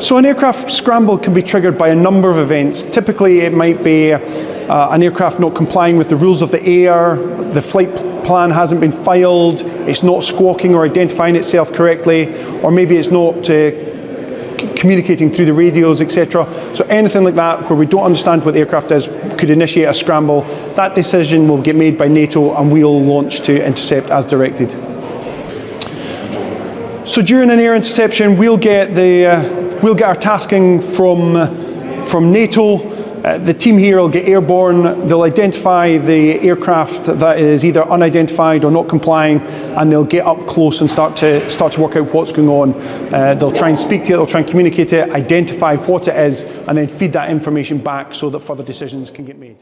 So an aircraft scramble can be triggered by a number of events. Typically it might be an aircraft not complying with the rules of the air, the flight plan hasn't been filed, it's not squawking or identifying itself correctly, or maybe it's not communicating through the radios, etc. So anything like that where we don't understand what the aircraft is could initiate a scramble. That decision will get made by NATO and we'll launch to intercept as directed. So during an air interception, we'll get our tasking from NATO. The team here will get airborne, they'll identify the aircraft that is either unidentified or not complying, and they'll get up close and start to work out what's going on. They'll try and speak to it, they'll try and communicate it, identify what it is, and then feed that information back so that further decisions can get made.